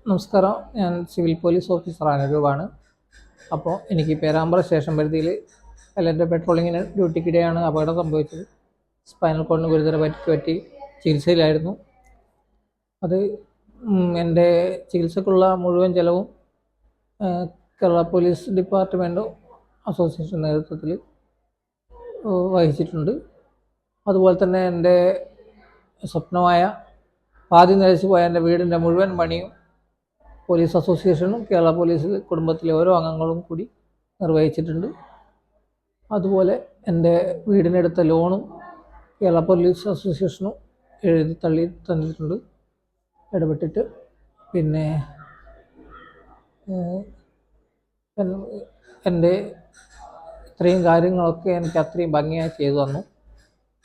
നമസ്കാരം, ഞാൻ civil police officer അനൂപാണ്. അപ്പോൾ എനിക്ക് പേരാമ്പ്ര സ്റ്റേഷൻ പരിധിയിൽ എൻ്റെ പെട്രോളിങ്ങിന് ഡ്യൂട്ടിക്കിടെയാണ് അപകടം സംഭവിച്ചത്. സ്പൈനൽ കോഡിന് ഗുരുതര പരിക്ക് പറ്റി ചികിത്സയിലായിരുന്നു. അത് എൻ്റെ ചികിത്സക്കുള്ള മുഴുവൻ ചെലവും കേരള പോലീസ് ഡിപ്പാർട്ട്മെൻറ്റും അസോസിയേഷൻ നേതൃത്വത്തിൽ വഹിച്ചിട്ടുണ്ട്. അതുപോലെ തന്നെ എൻ്റെ സ്വപ്നമായ ആദ്യം നിലച്ചു പോയ എൻ്റെ വീടിൻ്റെ മുഴുവൻ പണിയും പോലീസ് അസോസിയേഷനും കേരള പോലീസ് കുടുംബത്തിലെ ഓരോ അംഗങ്ങളും കൂടി നിർവഹിച്ചിട്ടുണ്ട്. അതുപോലെ എൻ്റെ വീടിനെടുത്ത ലോണും കേരള പോലീസ് അസോസിയേഷനും എഴുതി തള്ളി തന്നിട്ടുണ്ട്, ഇടപെട്ടിട്ട്. പിന്നെ എൻ്റെ ഇത്രയും കാര്യങ്ങളൊക്കെ എനിക്ക് അത്രയും ഭംഗിയായി ചെയ്തു തന്നു.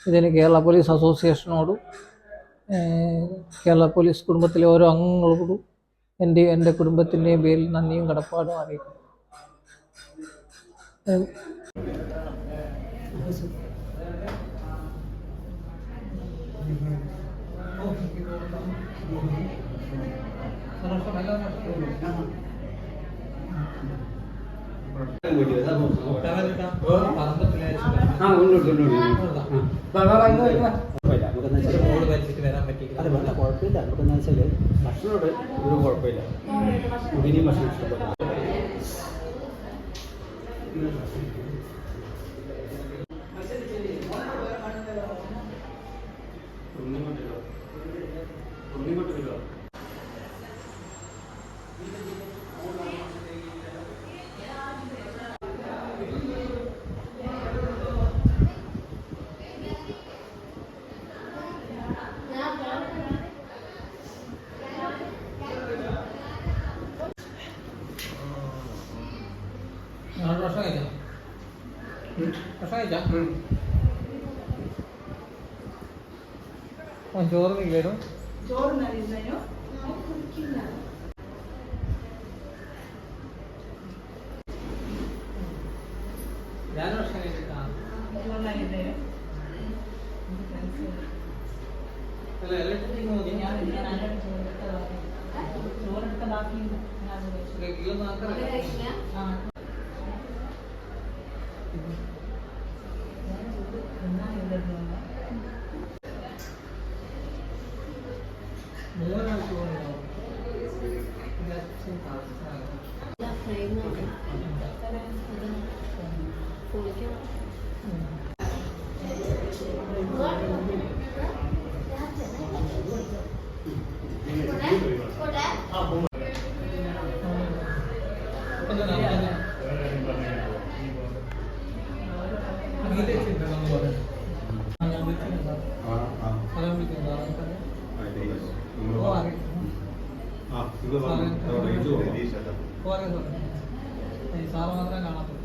ഇതിന് കേരള പോലീസ് അസോസിയേഷനോടും കേരള പോലീസ് കുടുംബത്തിലെ ഓരോ അംഗങ്ങളോടും എൻ്റെ കുടുംബത്തിൻ്റെയും പേരിൽ നന്ദിയും കടപ്പാടും അറിയിക്കുന്നു. കുഴപ്പമില്ല. നമുക്കെന്താ വെച്ചാൽ ഭക്ഷണോട് ഒരു കുഴപ്പമില്ല, ഇനിയും ഭക്ഷണം ഇഷ്ടപ്പെടും. ചോറിനില്ലേനു ഞാൻ ഭക്ഷണം കഴിച്ചിട്ടാ ചോറെടുത്ത ബാക്കി സാറ് മാത്രമേ കാണാത്തുള്ളൂ.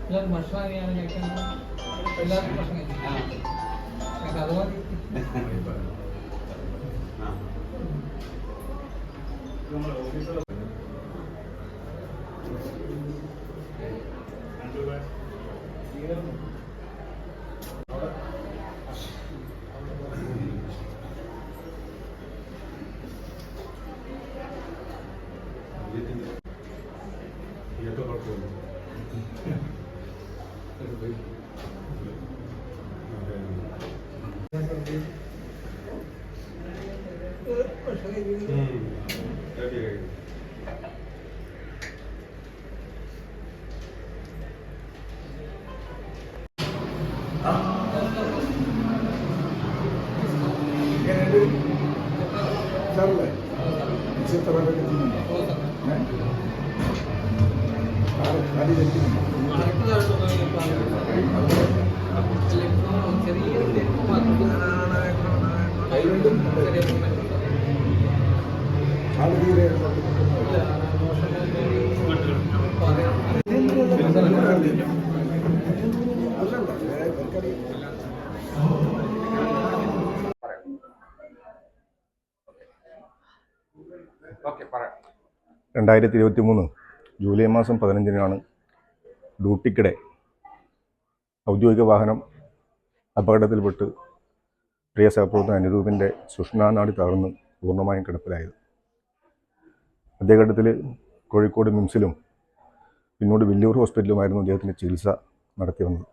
എല്ലാവർക്കും ഭക്ഷണം കഴിക്കാൻ എല്ലാവർക്കും ഭക്ഷണം കഴിക്കാം. അത് മതി. രണ്ടായിരത്തി 2023 ജൂലൈ മാസം 15-നാണ് ഡ്യൂട്ടിക്കിടെ ഔദ്യോഗിക വാഹനം അപകടത്തിൽപ്പെട്ട് പ്രിയ സഹപ്രവർത്തകൻ അനിരൂപിൻ്റെ സുഷ്ണാനാടി തകർന്ന് പൂർണ്ണമായും കിടപ്പിലായത്. അദ്ദേഹത്തിൽ കോഴിക്കോട് മിംസിലും പിന്നീട് വില്ലൂർ ഹോസ്പിറ്റലുമായിരുന്നു അദ്ദേഹത്തിൻ്റെ ചികിത്സ നടത്തി വന്നത്.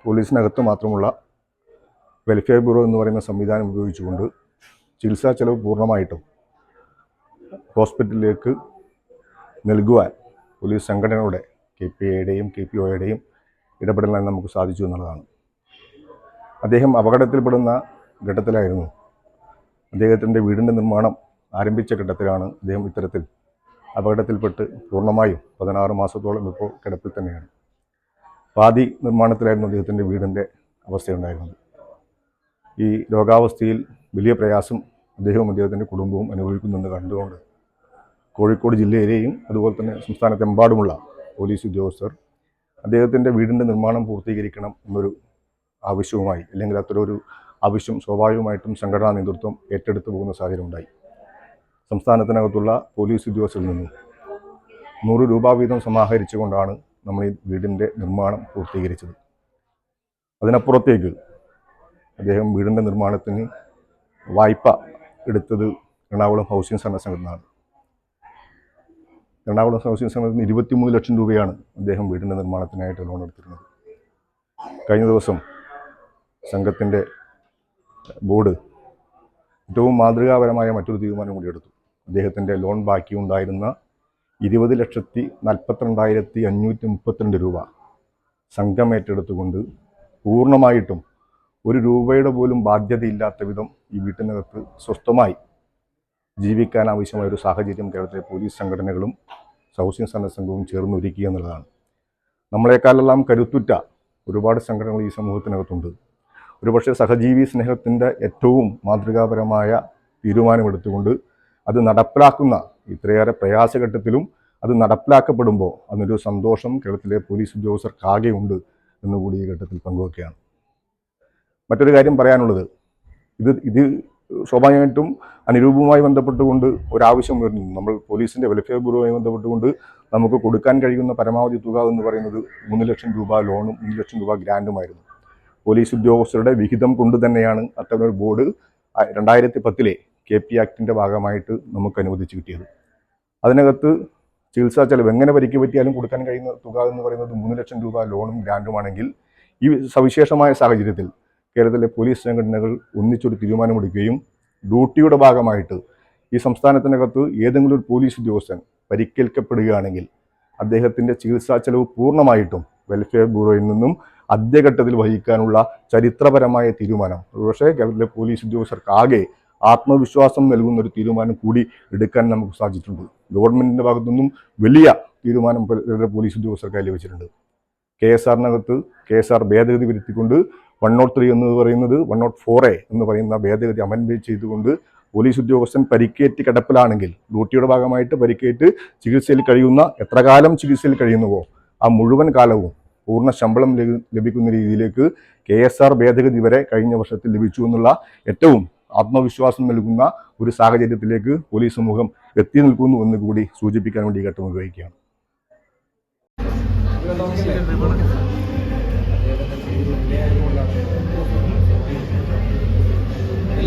പോലീസിനകത്ത് മാത്രമുള്ള വെൽഫെയർ ബ്യൂറോ എന്ന് പറയുന്ന സംവിധാനം ഉപയോഗിച്ചുകൊണ്ട് ചികിത്സാ ചെലവ് പൂർണ്ണമായിട്ടും ഹോസ്പിറ്റലിലേക്ക് നൽകുവാൻ പോലീസ് സംഘടനകളുടെ KPIയുടെയും KPOയുടെയും ഇടപെടലിനാൽ നമുക്ക് സാധിച്ചു എന്നുള്ളതാണ്. അദ്ദേഹം അപകടത്തിൽപ്പെടുന്ന ഘട്ടത്തിലായിരുന്നു. അദ്ദേഹത്തിൻ്റെ വീടിൻ്റെ നിർമ്മാണം ആരംഭിച്ച ഘട്ടത്തിലാണ് അദ്ദേഹം ഇത്തരത്തിൽ അപകടത്തിൽപ്പെട്ട് പൂർണ്ണമായും 16 മാസത്തോളം ഇപ്പോൾ കിടപ്പിൽ തന്നെയാണ്. പാതി നിർമ്മാണത്തിലായിരുന്നു അദ്ദേഹത്തിൻ്റെ വീടിൻ്റെ അവസ്ഥയുണ്ടായിരുന്നത്. ഈ രോഗാവസ്ഥയിൽ വലിയ പ്രയാസം അദ്ദേഹവും അദ്ദേഹത്തിൻ്റെ കുടുംബവും അനുഭവിക്കുന്നെന്ന് കണ്ടുകൊണ്ട് കോഴിക്കോട് ജില്ലയിലെയും അതുപോലെ തന്നെ സംസ്ഥാനത്തെമ്പാടുമുള്ള പോലീസ് ഉദ്യോഗസ്ഥർ അദ്ദേഹത്തിൻ്റെ വീടിൻ്റെ നിർമ്മാണം പൂർത്തീകരിക്കണം എന്നൊരു ആവശ്യവുമായി, അല്ലെങ്കിൽ അത്തരമൊരു ആവശ്യം സ്വാഭാവികമായിട്ടും സംഘടനാ നേതൃത്വം ഏറ്റെടുത്തു പോകുന്ന സാഹചര്യം ഉണ്ടായി. സംസ്ഥാനത്തിനകത്തുള്ള പോലീസ് ഉദ്യോഗസ്ഥരിൽ നിന്നും 100 രൂപ വീതം സമാഹരിച്ചുകൊണ്ടാണ് നമ്മൾ ഈ വീടിൻ്റെ നിർമ്മാണം പൂർത്തീകരിച്ചത്. അതിനപ്പുറത്തേക്ക് അദ്ദേഹം വീടിൻ്റെ നിർമ്മാണത്തിന് വായ്പ എടുത്തത് എറണാകുളം ഹൗസിംഗ് സഹകരണ സംഘത്തിൽ നിന്നാണ്. എറണാകുളം ഹൗസിംഗ് സംഘത്തിന് 23 ലക്ഷം രൂപയാണ് അദ്ദേഹം വീടിൻ്റെ നിർമ്മാണത്തിനായിട്ട് ലോൺ എടുത്തിരുന്നത്. കഴിഞ്ഞ ദിവസം സംഘത്തിൻ്റെ ബോർഡ് ഏറ്റവും മാതൃകാപരമായ മറ്റൊരു തീരുമാനം കൂടി എടുത്തു. അദ്ദേഹത്തിൻ്റെ ലോൺ ബാക്കിയുണ്ടായിരുന്ന 20,42,532 രൂപ സംഘം ഏറ്റെടുത്തുകൊണ്ട് പൂർണ്ണമായിട്ടും 1 രൂപയുടെ പോലും ബാധ്യതയില്ലാത്ത വിധം ഈ വീട്ടിനകത്ത് സ്വസ്ഥമായി ജീവിക്കാൻ ആവശ്യമായൊരു സാഹചര്യം കേരളത്തിലെ പോലീസ് സംഘടനകളും ഹൗസിംഗ് സഹകരണ സംഘവും ചേർന്ന് ഒരുക്കുക എന്നുള്ളതാണ്. നമ്മളെക്കാളെല്ലാം കരുത്തുറ്റ ഒരുപാട് സംഘടനകൾ ഈ സമൂഹത്തിനകത്തുണ്ട്. ഒരുപക്ഷെ സഹജീവി സ്നേഹത്തിൻ്റെ ഏറ്റവും മാതൃകാപരമായ തീരുമാനമെടുത്തുകൊണ്ട് അത് നടപ്പിലാക്കുന്ന ഇത്രയേറെ പ്രയാസഘട്ടത്തിലും അത് നടപ്പിലാക്കപ്പെടുമ്പോൾ അതിനൊരു സന്തോഷം കേരളത്തിലെ പോലീസ് ഉദ്യോഗസ്ഥർക്കാകെ ഉണ്ട് എന്നുകൂടി ഈ ഘട്ടത്തിൽ പങ്കുവയ്ക്കുകയാണ്. മറ്റൊരു കാര്യം പറയാനുള്ളത്, ഇത് സ്വാഭാവികമായിട്ടും അനിരൂപവുമായി ബന്ധപ്പെട്ടുകൊണ്ട് ഒരാവശ്യം വരുന്നു. നമ്മൾ പോലീസിൻ്റെ വെൽഫെയർ ബ്യൂറോയുമായി ബന്ധപ്പെട്ടുകൊണ്ട് നമുക്ക് കൊടുക്കാൻ കഴിയുന്ന പരമാവധി തുക എന്ന് പറയുന്നത് 3 ലക്ഷം രൂപ ലോണും 3 ലക്ഷം രൂപ ഗ്രാൻഡുമായിരുന്നു. പോലീസ് ഉദ്യോഗസ്ഥരുടെ വിഹിതം കൊണ്ട് തന്നെയാണ് അത്തരമൊരു ബോർഡ് 2010 KP ആക്ടിൻ്റെ ഭാഗമായിട്ട് നമുക്ക് അനുവദിച്ച് കിട്ടിയത്. അതിനകത്ത് ചികിത്സാ ചെലവ് എങ്ങനെ പരിക്ക് പറ്റിയാലും കൊടുക്കാൻ കഴിയുന്ന തുക എന്ന് പറയുന്നത് 3 ലക്ഷം രൂപ ലോണും ഗ്രാൻഡുമാണെങ്കിൽ ഈ സവിശേഷമായ സാഹചര്യത്തിൽ കേരളത്തിലെ പോലീസ് സംഘടനകൾ ഒന്നിച്ചൊരു തീരുമാനമെടുക്കുകയും ഡ്യൂട്ടിയുടെ ഭാഗമായിട്ട് ഈ സംസ്ഥാനത്തിനകത്ത് ഏതെങ്കിലും ഒരു പോലീസ് ഉദ്യോഗസ്ഥൻ പരിക്കേൽക്കപ്പെടുകയാണെങ്കിൽ അദ്ദേഹത്തിൻ്റെ ചികിത്സാ ചെലവ് പൂർണ്ണമായിട്ടും വെൽഫെയർ ബ്യൂറോയിൽ നിന്നും ആദ്യഘട്ടത്തിൽ വഹിക്കാനുള്ള ചരിത്രപരമായ തീരുമാനം പക്ഷേ കേരളത്തിലെ പോലീസ് ഉദ്യോഗസ്ഥർക്കാകെ ആത്മവിശ്വാസം നൽകുന്ന ഒരു തീരുമാനം കൂടി എടുക്കാൻ നമുക്ക് സാധിച്ചിട്ടുണ്ട്. ഗവൺമെൻറ്റിൻ്റെ ഭാഗത്തു നിന്നും വലിയ തീരുമാനം പോലീസ് ഉദ്യോഗസ്ഥർക്കായി ലഭിച്ചിട്ടുണ്ട്. KSRനകത്ത് KSR ഭേദഗതി വരുത്തിക്കൊണ്ട് 103 എന്ന് പറയുന്നത് 104A എന്ന് പറയുന്ന ഭേദഗതി അമെൻഡ്മെന്റ് ചെയ്തുകൊണ്ട് പോലീസ് ഉദ്യോഗസ്ഥൻ പരിക്കേറ്റ് കിടപ്പിലാണെങ്കിൽ ഡ്യൂട്ടിയുടെ ഭാഗമായിട്ട് പരിക്കേറ്റ് ചികിത്സയിൽ കഴിയുന്ന എത്ര കാലം ചികിത്സയിൽ കഴിയുന്നുവോ ആ മുഴുവൻ കാലവും പൂർണ്ണ ശമ്പളം ലഭിക്കുന്ന രീതിയിലേക്ക് KSR ഭേദഗതി വരെ കഴിഞ്ഞ വർഷത്തിൽ ലഭിച്ചു എന്നുള്ള ഏറ്റവും ആത്മവിശ്വാസം നൽകുന്ന ഒരു സാഹചര്യത്തിലേക്ക് പോലീസ് സമൂഹം എത്തി നിൽക്കുന്നു എന്ന് കൂടി സൂചിപ്പിക്കാൻ വേണ്ടി ഘട്ടം ഉപയോഗിക്കുകയാണ്.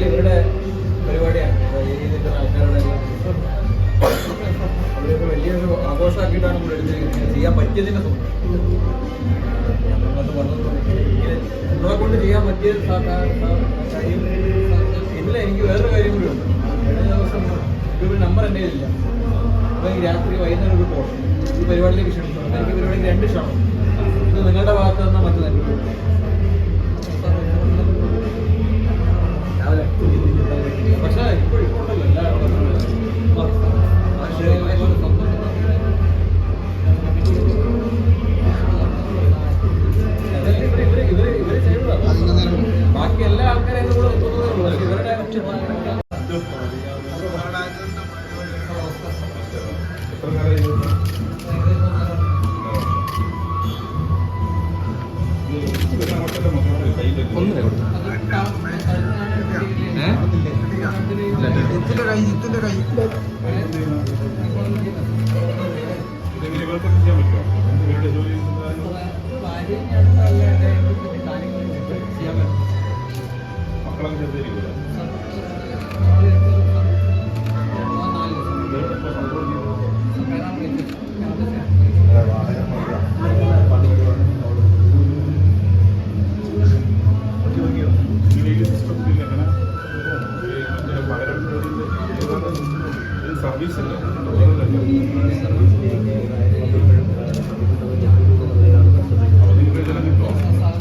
ഇവരുടെ പരിപാടിയാണ് അവരൊക്കെ വലിയൊരു ആഘോഷമാക്കിയിട്ടാണ് നമ്മൾ എടുത്തിരിക്കുന്നത്. ചെയ്യാൻ പറ്റിയതിനെ നമ്മളെ കൊണ്ട് ചെയ്യാൻ പറ്റിയ കാര്യം ഇല്ല. എനിക്ക് വേറൊരു കാര്യം കൂടി ഉണ്ട്. കഴിഞ്ഞ ദിവസം ഒരു നമ്പർ എൻ്റെ കയ്യിലില്ല. അപ്പോൾ എനിക്ക് രാത്രി വൈകുന്നേരം ഒരു കോൾ ഈ പരിപാടിയിലേക്ക് ക്ഷണിച്ചു. എനിക്ക് പരിപാടിക്ക് 2 ക്ഷണം. ഇത് നിങ്ങളുടെ ഭാഗത്ത് നിന്നാൽ മറ്റു തന്നെ പക്ഷേ ഇപ്പോഴുണ്ടല്ലോ എല്ലാവരും ഇവര് ചെയ്തതാണ്. ബാക്കി എല്ലാ ആൾക്കാരെയും കൂടെ ഒത്തുന്നതേ ഇവരുടെ ചെയ്യാൻ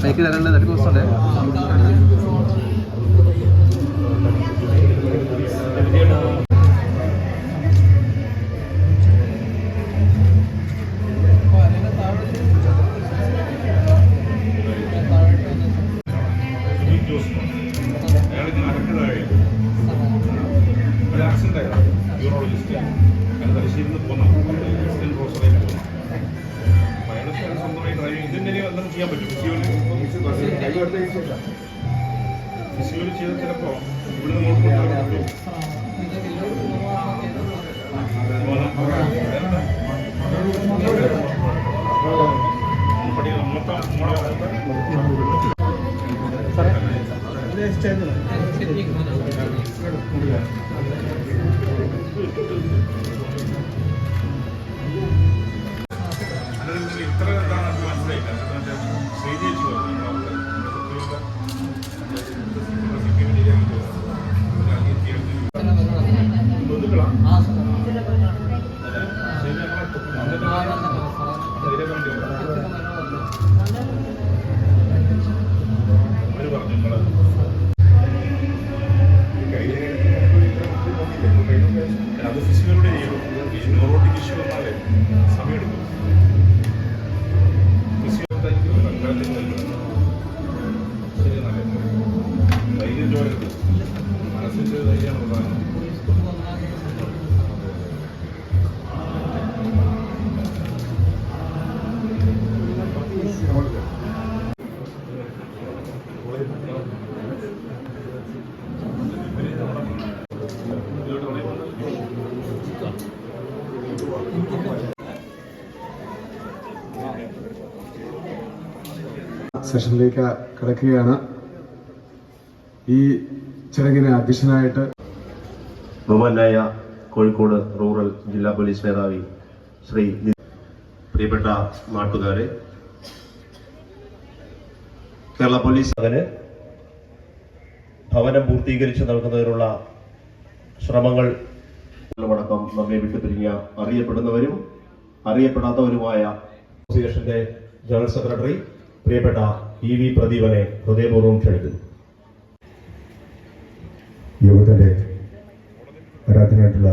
ബൈക്ക് തരേണ്ടത് തട്ടി ദിവസമുണ്ട്. യൂറോളജിസ്റ്റ് തലശ്ശേരിയിൽ പോകുന്ന റോസറായി പോകുന്ന അയാൾ സ്വന്തമായി ഡ്രൈവിംഗ് ഇതിൻ്റെ എന്തെങ്കിലും ചെയ്യാൻ പറ്റും. ഫിസിയോയിൽ ചെയ്ത് ചിലപ്പോൾ ഇവിടെ നോക്കുമ്പോൾ ഇത്ര എന്താണെന്ന് മനസ്സിലായില്ല. ശ്രീജേച്ചി അവര് പറഞ്ഞു നിങ്ങള് അത് ഫിസിയോയുടെ ചെയ്യും. ഈ ന്യൂറോട്ടിക് ഇഷ്യൂ വന്നാലേ സമയമെടുക്കും. ധൈര്യം ചോരരുത്. മനസ്സിൻ്റെ ധൈര്യമാണ് പ്രധാനം. സെഷനിലേക്ക് കടക്കുകയാണ്. ഈ ചടങ്ങിന് അധ്യക്ഷനായിട്ട് ബഹുമാനായ കോഴിക്കോട് റൂറൽ ജില്ലാ പോലീസ് മേധാവി ശ്രീ പ്രിയപ്പെട്ട നാട്ടുകാരെ, കേരള പോലീസ് അതിന് ഭവനം പൂർത്തീകരിച്ച് നൽകുന്നതിനുള്ള ശ്രമങ്ങൾ അടക്കം നമ്മെ വിട്ടുപിരിഞ്ഞ അറിയപ്പെടുന്നവരും അറിയപ്പെടാത്തവരുമായ അസോസിയേഷന്റെ ജനറൽ സെക്രട്ടറി പ്രിയപ്പെട്ട EV പ്രദീപനെ ഹൃദയപൂർവ്വം ക്ഷണിക്കുന്നു. യോഗത്തിന്റെ ആരാധനായിട്ടുള്ള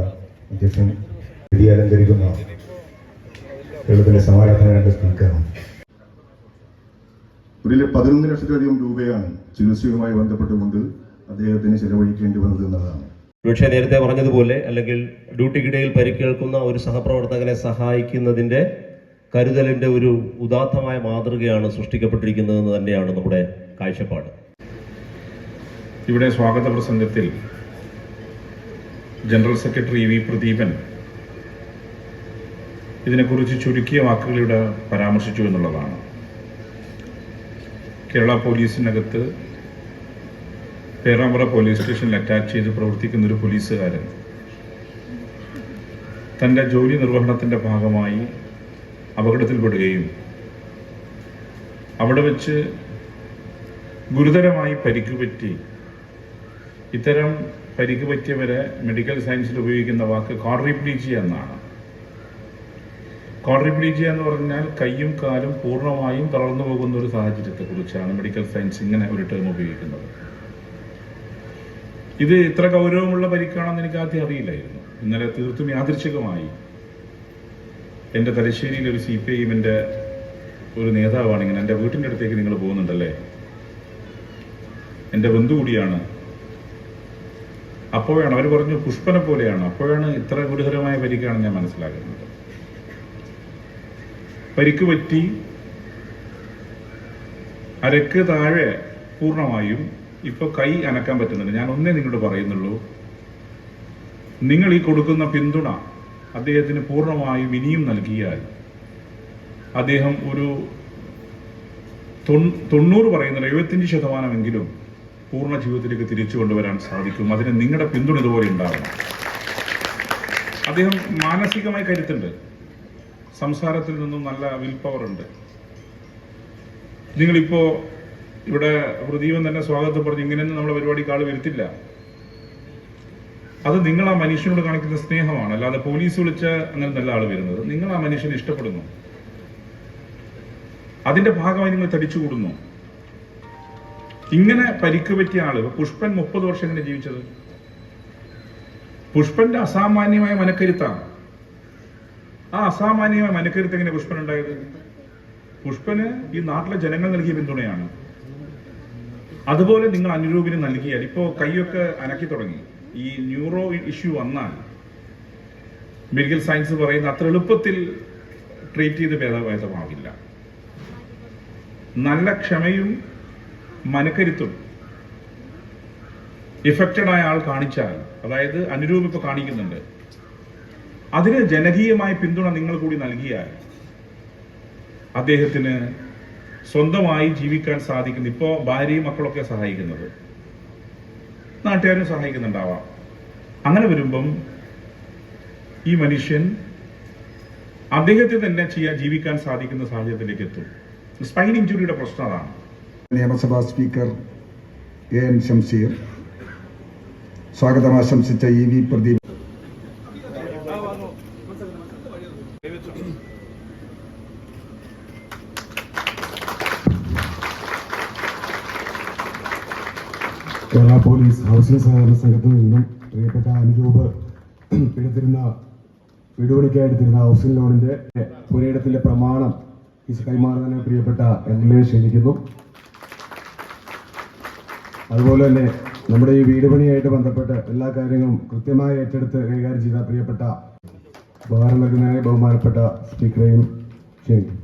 അധ്യക്ഷൻ അലങ്കരിക്കുന്ന കേരളത്തിലെ സമാരാധന രണ്ട് സ്പീക്കറാണ്. 11 ലക്ഷത്തിലധികം രൂപയാണ് ചികിത്സയുമായി ബന്ധപ്പെട്ടുകൊണ്ട് അദ്ദേഹത്തിന് ചെലവഴിക്കേണ്ടി വന്നത് എന്നതാണ്. പക്ഷേ നേരത്തെ പറഞ്ഞതുപോലെ അല്ലെങ്കിൽ ഡ്യൂട്ടിക്കിടയിൽ പരിക്കേൽക്കുന്ന ഒരു സഹപ്രവർത്തകനെ സഹായിക്കുന്നതിന്റെ കരുതലിന്റെ ഒരു ഉദാത്തമായ മാതൃകയാണ് സൃഷ്ടിക്കപ്പെട്ടിരിക്കുന്നതെന്ന് തന്നെയാണ് നമ്മുടെ കാഴ്ചപ്പാട്. ഇവിടെ സ്വാഗത പ്രസംഗത്തിൽ ജനറൽ സെക്രട്ടറി EV പ്രദീപൻ ഇതിനെക്കുറിച്ച് ചുരുക്കിയ വാക്കുകളിലൂടെ പരാമർശിച്ചു എന്നുള്ളതാണ്. കേരള പോലീസിനകത്ത് പേരാമ്പ്ര പോലീസ് സ്റ്റേഷനിൽ അറ്റാച്ച് ചെയ്ത് പ്രവർത്തിക്കുന്ന ഒരു പോലീസുകാരൻ തൻ്റെ ജോലി നിർവഹണത്തിൻ്റെ ഭാഗമായി അപകടത്തിൽപ്പെടുകയും അവിടെ വെച്ച് ഗുരുതരമായി പരിക്ക് പറ്റി. ഇത്തരം പരിക്ക് പറ്റിയവരെ മെഡിക്കൽ സയൻസിൽ ഉപയോഗിക്കുന്ന വാക്ക് ക്വാഡ്രിപ്ലീജിയ എന്നാണ്. ക്വാഡ്രിപ്ലീജിയ എന്ന് പറഞ്ഞാൽ കൈയും കാലും പൂർണ്ണമായും തളർന്നു പോകുന്ന ഒരു സാഹചര്യത്തെക്കുറിച്ചാണ് മെഡിക്കൽ സയൻസ് ഇങ്ങനെ ഒരു ടേം ഉപയോഗിക്കുന്നത്. ഇത് ഇത്ര ഗൗരവമുള്ള പരിക്കാണെന്ന് എനിക്ക് ആദ്യം അറിയില്ലായിരുന്നു. ഇന്നലെ തീർത്തും യാദൃച്ഛികമായി എൻ്റെ തലശ്ശേരിയിൽ ഒരു CPIഎമ്മിൻ്റെ ഒരു നേതാവാണ് ഇങ്ങനെ എൻ്റെ വീട്ടിൻ്റെ അടുത്തേക്ക് നിങ്ങൾ പോകുന്നുണ്ടല്ലേ, എൻ്റെ ബന്ധു കൂടിയാണ്. അപ്പോഴാണ് അവർ പറഞ്ഞു പുഷ്പനെ പോലെയാണ്. അപ്പോഴാണ് ഇത്ര ഗുരുതരമായ പരിക്കാണ് ഞാൻ മനസ്സിലാക്കുന്നത്. പരിക്ക് പറ്റി അരക്ക് താഴെ പൂർണ്ണമായും ഇപ്പോൾ കൈ അനക്കാൻ പറ്റുന്നുണ്ട്. ഞാൻ ഒന്നേ നിങ്ങളോട് പറയുന്നുള്ളൂ, നിങ്ങൾ ഈ കൊടുക്കുന്ന പിന്തുണ അദ്ദേഹത്തിന് പൂർണ്ണമായും ഇനിയും നൽകിയാൽ അദ്ദേഹം ഒരു 90 പറയുന്നില്ല 75% പൂർണ്ണ ജീവിതത്തിലേക്ക് തിരിച്ചു കൊണ്ടുവരാൻ സാധിക്കും. അതിന് നിങ്ങളുടെ പിന്തുണ ഇതുപോലെ ഉണ്ടാവണം. അദ്ദേഹം മാനസികമായി കരുത്തുണ്ട്, സംസാരത്തിൽ നിന്നും നല്ല വിൽ പവർ ഉണ്ട്. നിങ്ങളിപ്പോൾ ഇവിടെ പ്രദീപൻ തന്നെ സ്വാഗതം പറഞ്ഞു, ഇങ്ങനെയൊന്നും നമ്മളെ പരിപാടിക്ക് ആൾ വരുത്തില്ല. അത് നിങ്ങൾ ആ മനുഷ്യനോട് കാണിക്കുന്ന സ്നേഹമാണ്. അല്ലാതെ പോലീസ് വിളിച്ച് അങ്ങനെ നല്ല ആൾ വരുന്നത്. നിങ്ങൾ ആ മനുഷ്യനെ ഇഷ്ടപ്പെടുന്നു, അതിന്റെ ഭാഗമായി നിങ്ങൾ തടിച്ചുകൂടുന്നു. ഇങ്ങനെ പരിക്ക് പറ്റിയ ആള് പുഷ്പൻ 30 വർഷം എങ്ങനെ ജീവിച്ചത്? പുഷ്പന്റെ അസാമാന്യമായ മനക്കരുത്താണ്. ആ അസാമാന്യമായ മനക്കരുത്ത് എങ്ങനെ പുഷ്പൻ ഉണ്ടായത്? പുഷ്പന് ഈ നാട്ടിലെ ജനങ്ങൾ നൽകിയ പിന്തുണയാണ്. അതുപോലെ നിങ്ങൾ അനുരൂപിന് നൽകിയാൽ, ഇപ്പോ കൈയൊക്കെ അനക്കി തുടങ്ങി. ഈ ന്യൂറോ ഇഷ്യൂ വന്നാൽ മെഡിക്കൽ സയൻസ് പറയുന്ന അത്ര എളുപ്പത്തിൽ ട്രീറ്റ് ചെയ്ത് ഭേദമാകില്ല. നല്ല ക്ഷമയും മനക്കരുത്തും ഇഫക്റ്റഡ് ആയ ആൾ കാണിച്ചാൽ, അതായത് അനുരൂപ് ഇപ്പൊ കാണിക്കുന്നുണ്ട്, അതിന് ജനകീയമായ പിന്തുണ നിങ്ങൾ കൂടി നൽകിയാൽ അദ്ദേഹത്തിന് സ്വന്തമായി ജീവിക്കാൻ സാധിക്കുന്നു. ഇപ്പോ ഭാര്യയും മക്കളൊക്കെ സഹായിക്കുന്നത്, നാട്ടുകാരും സഹായിക്കുന്നുണ്ടാവാം. അങ്ങനെ വരുമ്പം ഈ മനുഷ്യൻ അദ്ദേഹത്തിന് തന്നെ ജീവിക്കാൻ സാധിക്കുന്ന സാഹചര്യത്തിലേക്ക് എത്തും. സ്പൈൻ ഇഞ്ചുറിയുടെ പ്രശ്നം അതാണ്. നിയമസഭാ സ്പീക്കർ എൻ ശംസീർ സ്വാഗതം ആശംസിച്ച EV Pradeep Kerala police housing സഹകരണ സംഘത്തിൽ നിന്നും പ്രിയപ്പെട്ട അനുരൂപ് വീടുപണിക്കായെടുത്തിരുന്ന ഹൗസിംഗ് ലോണിന്റെ പുരയിടത്തിന്റെ പ്രമാണം കൈമാറുന്നതിന് പ്രിയപ്പെട്ട MLA ക്ഷണിക്കുന്നു. അതുപോലെ തന്നെ നമ്മുടെ ഈ വീട് പണിയായിട്ട് ബന്ധപ്പെട്ട് എല്ലാ കാര്യങ്ങളും കൃത്യമായി ഏറ്റെടുത്ത് കൈകാര്യം ചെയ്ത പ്രിയപ്പെട്ട ഉപകാരം നൽകുന്നതിനായി ബഹുമാനപ്പെട്ട സ്പീക്കറെയും ക്ഷണിക്കുന്നു.